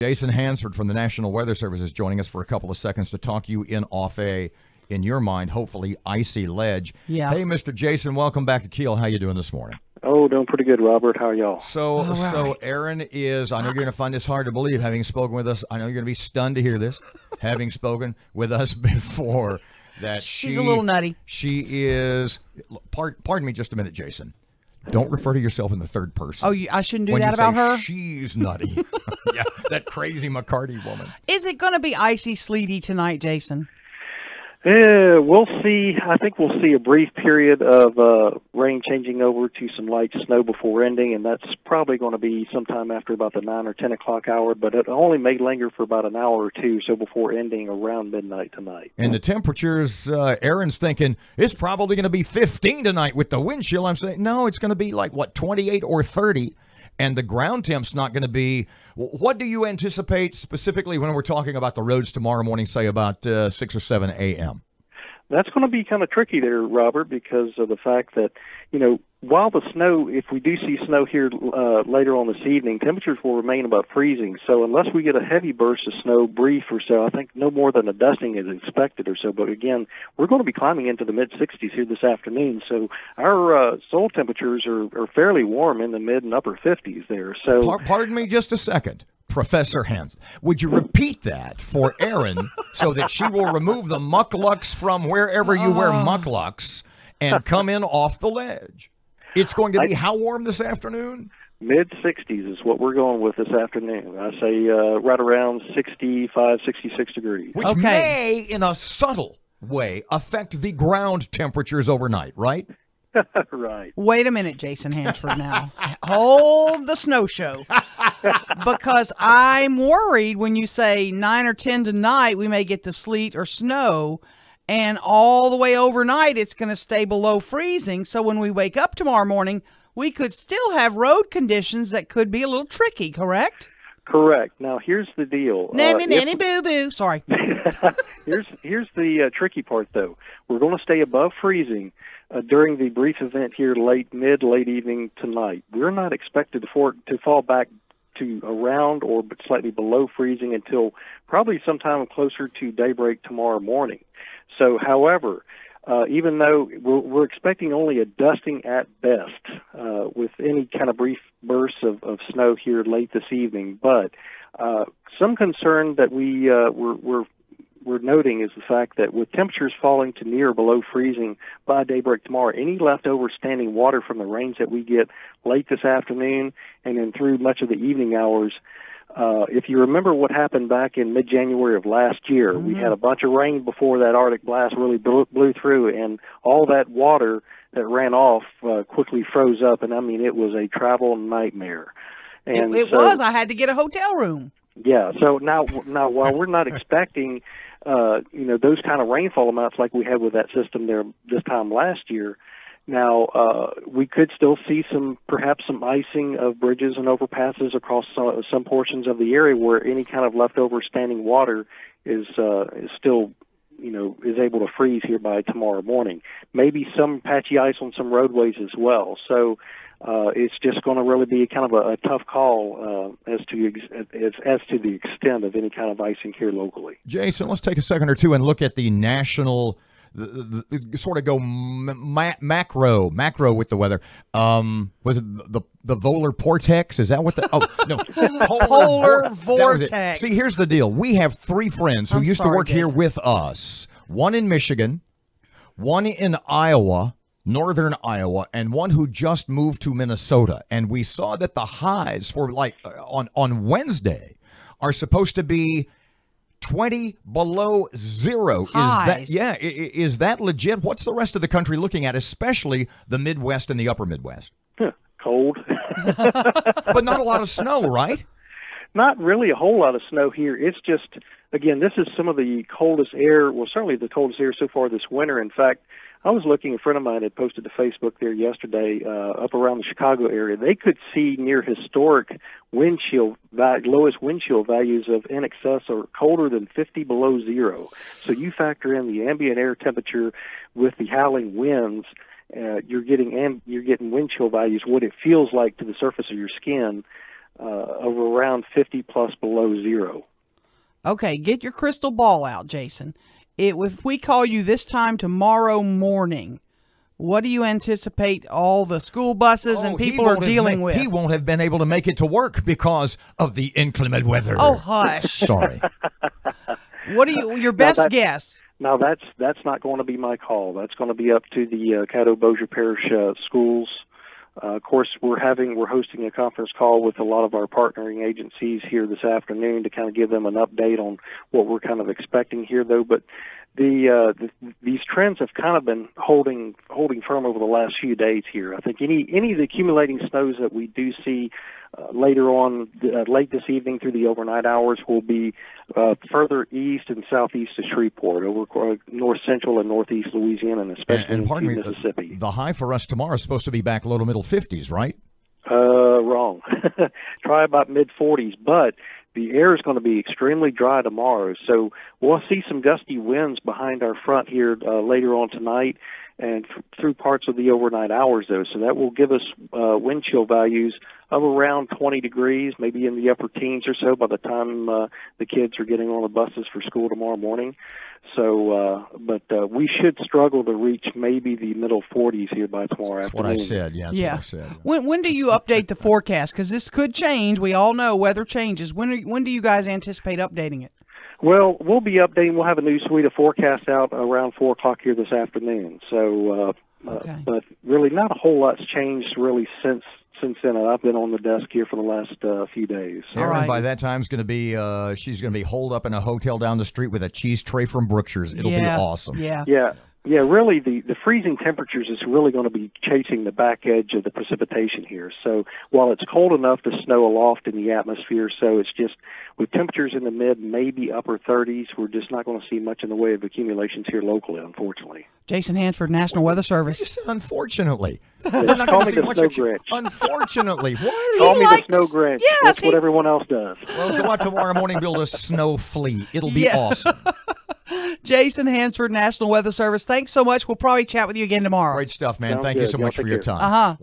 Jason Hansford from the National Weather Service is joining us for a couple of seconds to talk you off in your mind, hopefully icy ledge. Yeah. Hey, Mr. Jason, welcome back to Keel. How you doing this morning? Oh, doing pretty good, Robert. How are y'all? So Erin is, I know you're going to find this hard to believe, having spoken with us. I know you're going to be stunned to hear this, having spoken with us before, that she's a little nutty. She is, pardon me just a minute, Jason. Don't refer to yourself in the third person. Oh, I shouldn't do when that you about say her? She's nutty. Yeah, that crazy McCarty woman. Is it going to be icy, sleety tonight, Jason? We'll see. I think we'll see a brief period of rain changing over to some light snow before ending, and that's probably going to be sometime after about the 9 or 10 o'clock hour, but it only may linger for about an hour or two, so before ending around midnight tonight. And the temperatures, Aaron's thinking, it's probably going to be 15 tonight with the wind chill. I'm saying, no, it's going to be like, 28 or 30, and the ground temp's not going to be. What do you anticipate specifically when we're talking about the roads tomorrow morning, say about 6 or 7 a.m.? That's going to be kind of tricky there, Robert, because of the fact that, while the snow, if we do see snow here later on this evening, temperatures will remain above freezing. So unless we get a heavy burst of snow, brief or so, I think no more than a dusting is expected or so. But again, we're going to be climbing into the mid-60s here this afternoon. So our soil temperatures are fairly warm in the mid and upper 50s there. So pardon me just a second. Professor Hans, would you repeat that for Erin so that she will remove the mucklucks from wherever you wear mucklucks and come in off the ledge? It's going to be how warm this afternoon? Mid-60s is what we're going with this afternoon. I say right around 65, 66 degrees. Which may, in a subtle way, affect the ground temperatures overnight, right? Right. Wait a minute, Jason Hansford now. Hold the snow show. Because I'm worried when you say 9 or 10 tonight, we may get the sleet or snow, and all the way overnight it's going to stay below freezing. So when we wake up tomorrow morning, we could still have road conditions that could be a little tricky, correct? Correct. Now, here's the deal. Nanny boo-boo. Sorry. Here's the tricky part, though. We're going to stay above freezing during the brief event here late evening tonight. We're not expected to fall back to around or slightly below freezing until probably sometime closer to daybreak tomorrow morning. So, however, even though we're expecting only a dusting at best with any kind of brief bursts of snow here late this evening, but some concern that we're noting is the fact that with temperatures falling to near or below freezing by daybreak tomorrow, any leftover standing water from the rains that we get late this afternoon and then through much of the evening hours, if you remember what happened back in mid-January of last year, we had a bunch of rain before that Arctic blast really blew through, and all that water that ran off quickly froze up, and I mean, it was a travel nightmare. And it was. I had to get a hotel room. Yeah, so now while we're not expecting those kind of rainfall amounts like we had with that system there this time last year, now we could still see perhaps some icing of bridges and overpasses across some portions of the area where any kind of leftover standing water is still is able to freeze here by tomorrow morning. Maybe some patchy ice on some roadways as well. So it's just going to really be kind of a tough call as to the extent of any kind of icing here locally. Jason, let's take a second or two and look at the national, sort of go macro with the weather. Was it the Volar Vortex? Is that what the? Oh no, Polar Vortex. See, here's the deal. We have three friends who used to work here with us. One in Michigan, one in Iowa. Northern Iowa, and one who just moved to Minnesota. And we saw that the highs for on Wednesday are supposed to be 20 below zero. Highs. Is that legit? What's the rest of the country looking at, especially the Midwest and the upper Midwest? Cold. But not a lot of snow, right? Not really a whole lot of snow here. It's just, again, this is some of the coldest air, well, certainly the coldest air so far this winter. In fact, I was looking, a friend of mine had posted to Facebook there yesterday, up around the Chicago area. They could see near historic lowest wind chill values of in excess or colder than 50 below zero. So you factor in the ambient air temperature with the howling winds, you're getting wind chill values, what it feels like to the surface of your skin, of around 50 plus below zero. Okay, get your crystal ball out, Jason. If we call you this time tomorrow morning, what do you anticipate all the school buses and people are dealing with? He won't have been able to make it to work because of the inclement weather. Oh, hush. Sorry. What are your best guess? Now, that's not going to be my call. That's going to be up to the Caddo-Bossier Parish schools. Of course, we're hosting a conference call with a lot of our partnering agencies here this afternoon to kind of give them an update on what we're kind of expecting here, though. But these trends have kind of been holding firm over the last few days here. I think any of the accumulating snows that we do see later on, late this evening through the overnight hours, will be further east and southeast of Shreveport, over north central and northeast Louisiana, and especially in Mississippi. The high for us tomorrow is supposed to be back low to middle 50s, right? Wrong. Try about mid 40s, but the air is going to be extremely dry tomorrow, so we'll see some gusty winds behind our front here later on tonight and through parts of the overnight hours, though. So that will give us wind chill values of around 20 degrees, maybe in the upper teens or so by the time the kids are getting on the buses for school tomorrow morning. So, but we should struggle to reach maybe the middle 40s here by tomorrow afternoon. That's what I said. Yeah, that's what I said. When do you update the forecast? Because this could change. We all know weather changes. When do you guys anticipate updating it? Well, we'll be updating. We'll have a new suite of forecasts out around 4 o'clock here this afternoon. So, but really not a whole lot's changed really since then. I've been on the desk here for the last few days. So. Erin, by that time, is going to be she's going to be holed up in a hotel down the street with a cheese tray from Brookshire's. It'll be awesome. Yeah, really, the freezing temperatures is really going to be chasing the back edge of the precipitation here. So while it's cold enough to snow aloft in the atmosphere, so it's just with temperatures in the mid, maybe upper 30s, we're just not going to see much in the way of accumulations here locally, unfortunately. Jason Hansford, National Weather Service. You said unfortunately. Call me the Snow Grinch. Unfortunately. Call me the Snow Grinch. Yes, that's what everyone else does. Well, go out tomorrow morning, build a snow flea. It'll be awesome. Jason Hansford, National Weather Service. Thanks so much. We'll probably chat with you again tomorrow. Great stuff, man. Sounds Thank good. you so much for your time.